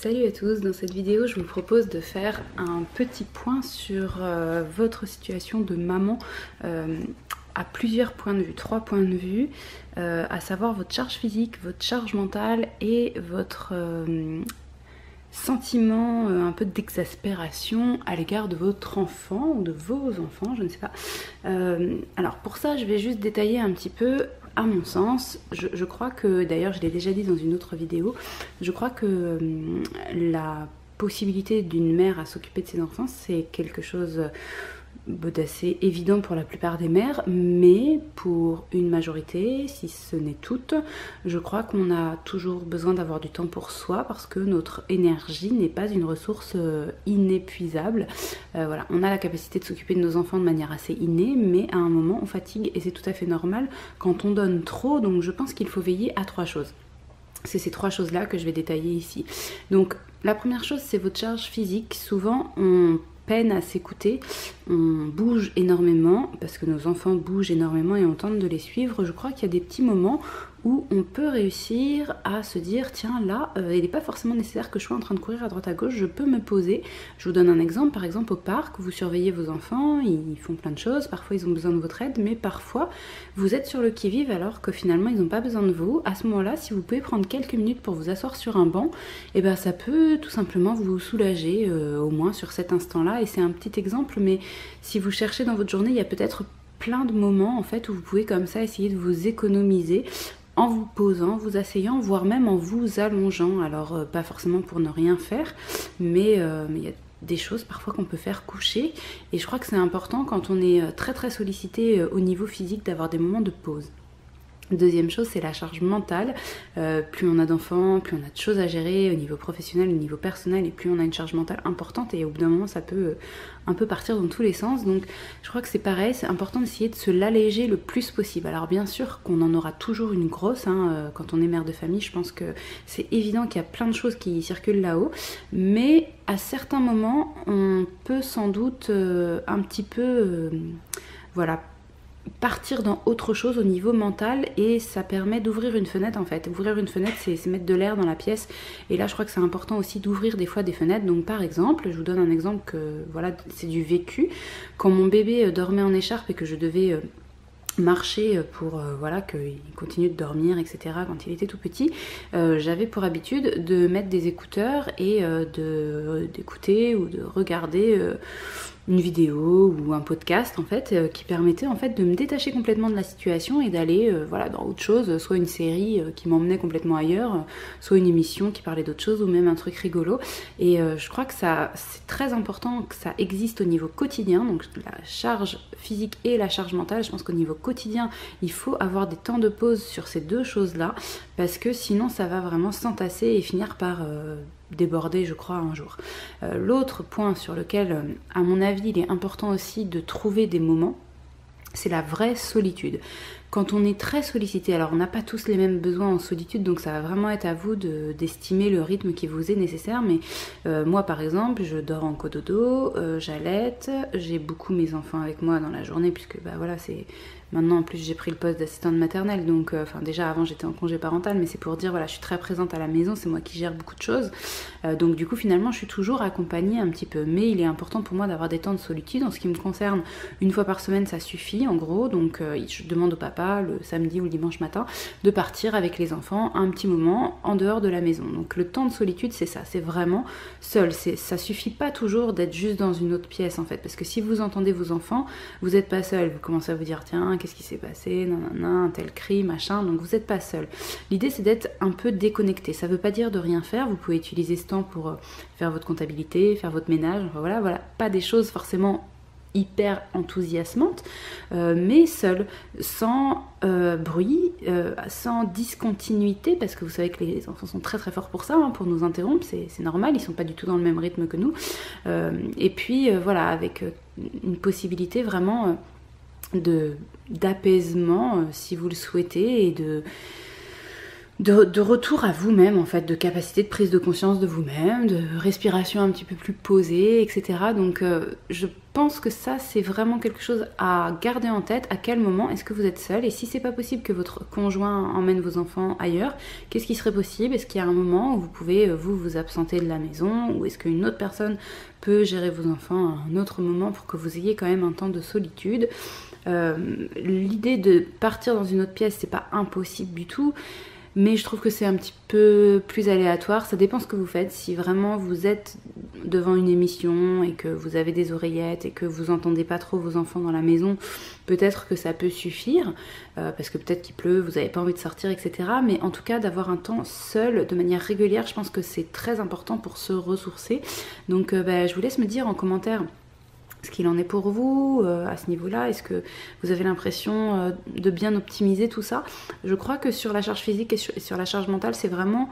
Salut à tous, dans cette vidéo je vous propose de faire un petit point sur votre situation de maman à plusieurs points de vue, 3 points de vue, à savoir votre charge physique, votre charge mentale et votre sentiment un peu d'exaspération à l'égard de votre enfant ou de vos enfants, je ne sais pas. Alors pour ça je vais juste détailler un petit peu. À mon sens, je crois que, d'ailleurs je l'ai déjà dit dans une autre vidéo, je crois que la possibilité d'une mère à s'occuper de ses enfants, c'est quelque chose d'assez évident pour la plupart des mères, mais pour une majorité, si ce n'est toutes, je crois qu'on a toujours besoin d'avoir du temps pour soi parce que notre énergie n'est pas une ressource inépuisable. Voilà, on a la capacité de s'occuper de nos enfants de manière assez innée, mais à un moment on fatigue et c'est tout à fait normal quand on donne trop, donc je pense qu'il faut veiller à 3 choses. C'est ces 3 choses-là que je vais détailler ici. Donc la première chose, c'est votre charge physique. Souvent on peine à s'écouter, on bouge énormément parce que nos enfants bougent énormément et on tente de les suivre. Je crois qu'il y a des petits moments où on peut réussir à se dire tiens là, il n'est pas forcément nécessaire que je sois en train de courir à droite à gauche, je peux me poser. Je vous donne un exemple, par exemple au parc, vous surveillez vos enfants, ils font plein de choses, parfois ils ont besoin de votre aide, mais parfois vous êtes sur le qui-vive alors que finalement ils n'ont pas besoin de vous. À ce moment-là, si vous pouvez prendre quelques minutes pour vous asseoir sur un banc, et ben ça peut tout simplement vous soulager au moins sur cet instant-là. Et c'est un petit exemple, mais si vous cherchez dans votre journée, il y a peut-être plein de moments en fait où vous pouvez comme ça essayer de vous économiser en vous posant, vous asseyant, voire même en vous allongeant. Alors pas forcément pour ne rien faire, mais il y a des choses parfois qu'on peut faire coucher, et je crois que c'est important quand on est très sollicité au niveau physique d'avoir des moments de pause. Deuxième chose, c'est la charge mentale. Plus on a d'enfants, plus on a de choses à gérer au niveau professionnel, au niveau personnel, et plus on a une charge mentale importante, et au bout d'un moment ça peut un peu partir dans tous les sens. Donc je crois que c'est pareil, c'est important d'essayer de se l'alléger le plus possible. Alors bien sûr qu'on en aura toujours une grosse, quand on est mère de famille, je pense que c'est évident qu'il y a plein de choses qui circulent là-haut, mais à certains moments on peut sans doute un petit peu voilà, partir dans autre chose au niveau mental, et ça permet d'ouvrir une fenêtre en fait. Ouvrir une fenêtre, c'est mettre de l'air dans la pièce, et là je crois que c'est important aussi d'ouvrir des fois des fenêtres. Donc par exemple, je vous donne un exemple que voilà, c'est du vécu. Quand mon bébé dormait en écharpe et que je devais marcher pour voilà, qu'il continue de dormir, etc. quand il était tout petit, j'avais pour habitude de mettre des écouteurs et d'écouter ou de regarder une vidéo ou un podcast en fait, qui permettait en fait de me détacher complètement de la situation et d'aller voilà, dans autre chose, soit une série qui m'emmenait complètement ailleurs, soit une émission qui parlait d'autre chose, ou même un truc rigolo. Et je crois que ça, c'est très important que ça existe au niveau quotidien, donc la charge physique et la charge mentale. Je pense qu'au niveau quotidien, il faut avoir des temps de pause sur ces 2 choses-là, parce que sinon ça va vraiment s'entasser et finir par déborder, je crois, un jour. L'autre point sur lequel, à mon avis, il est important aussi de trouver des moments, c'est la vraie solitude. Quand on est très sollicité, alors on n'a pas tous les mêmes besoins en solitude, donc ça va vraiment être à vous d'estimer le rythme qui vous est nécessaire, mais moi par exemple, je dors en cododo, j'allaite, j'ai beaucoup mes enfants avec moi dans la journée, puisque bah voilà, c'est... Maintenant, en plus, j'ai pris le poste d'assistante maternelle, donc déjà avant j'étais en congé parental, mais c'est pour dire voilà, je suis très présente à la maison, c'est moi qui gère beaucoup de choses, donc du coup finalement je suis toujours accompagnée un petit peu, mais il est important pour moi d'avoir des temps de solitude. En ce qui me concerne, 1 fois par semaine ça suffit en gros, donc je demande au papa le samedi ou le dimanche matin de partir avec les enfants un petit moment en dehors de la maison. Donc le temps de solitude, c'est ça, c'est vraiment seul. Ça suffit pas toujours d'être juste dans une autre pièce en fait, parce que si vous entendez vos enfants, vous n'êtes pas seul, vous commencez à vous dire tiens, qu'est-ce qui s'est passé, nanana, un tel cri, machin, donc vous n'êtes pas seul. L'idée c'est d'être un peu déconnecté. Ça veut pas dire de rien faire, vous pouvez utiliser ce temps pour faire votre comptabilité, faire votre ménage, enfin, voilà, pas des choses forcément hyper enthousiasmante, mais seul, sans bruit, sans discontinuité, parce que vous savez que les enfants sont très forts pour ça, pour nous interrompre, c'est normal, ils sont pas du tout dans le même rythme que nous, et puis voilà, avec une possibilité vraiment d'apaisement, si vous le souhaitez, et de retour à vous-même en fait, de capacité de prise de conscience de vous-même, de respiration un petit peu plus posée, etc. Donc je pense que ça c'est vraiment quelque chose à garder en tête. À quel moment est-ce que vous êtes seul, et si c'est pas possible que votre conjoint emmène vos enfants ailleurs, qu'est-ce qui serait possible? Est-ce qu'il y a un moment où vous pouvez vous absenter de la maison, ou est-ce qu'une autre personne peut gérer vos enfants à un autre moment pour que vous ayez quand même un temps de solitude? L'idée de partir dans une autre pièce, c'est pas impossible du tout, mais je trouve que c'est un petit peu plus aléatoire. Ça dépend ce que vous faites. Si vraiment vous êtes devant une émission et que vous avez des oreillettes et que vous entendez pas trop vos enfants dans la maison, peut-être que ça peut suffire, parce que peut-être qu'il pleut, vous n'avez pas envie de sortir, etc. Mais en tout cas, d'avoir un temps seul de manière régulière, je pense que c'est très important pour se ressourcer. Donc je vous laisse me dire en commentaire ce qu'il en est pour vous à ce niveau-là. Est-ce que vous avez l'impression de bien optimiser tout ça? Je crois que sur la charge physique et sur la charge mentale, c'est vraiment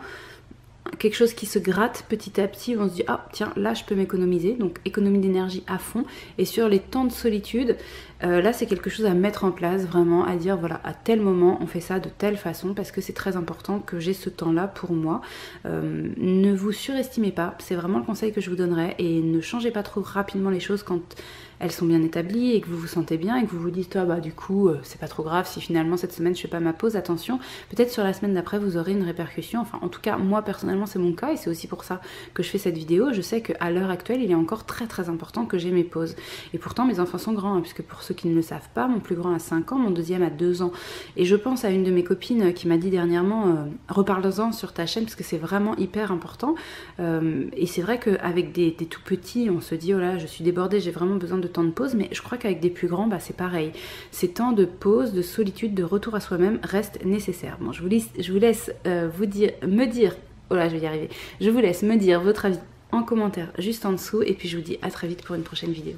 quelque chose qui se gratte petit à petit, où on se dit ah tiens, là je peux m'économiser, donc économie d'énergie à fond. Et sur les temps de solitude, là c'est quelque chose à mettre en place, vraiment à dire voilà, à tel moment on fait ça de telle façon, parce que c'est très important que j'ai ce temps là pour moi. Ne vous surestimez pas, c'est vraiment le conseil que je vous donnerais, et ne changez pas trop rapidement les choses quand elles sont bien établies et que vous vous sentez bien et que vous vous dites ah bah du coup c'est pas trop grave si finalement cette semaine je fais pas ma pause. Attention, peut-être sur la semaine d'après vous aurez une répercussion. Enfin en tout cas moi personnellement c'est mon cas, et c'est aussi pour ça que je fais cette vidéo. Je sais qu'à l'heure actuelle il est encore très important que j'ai mes pauses, et pourtant mes enfants sont grands, hein, puisque pour ceux qui ne le savent pas, mon plus grand a 5 ans, mon deuxième a 2 ans, et je pense à une de mes copines qui m'a dit dernièrement reparle-en sur ta chaîne parce que c'est vraiment hyper important. Et c'est vrai qu'avec des tout petits on se dit oh là je suis débordée, j'ai vraiment besoin de temps de pause, mais je crois qu'avec des plus grands c'est pareil, ces temps de pause, de solitude, de retour à soi-même restent nécessaires. Bon, je vous laisse me dire, oh là je vais y arriver, je vous laisse me dire votre avis en commentaire juste en dessous, et puis je vous dis à très vite pour une prochaine vidéo.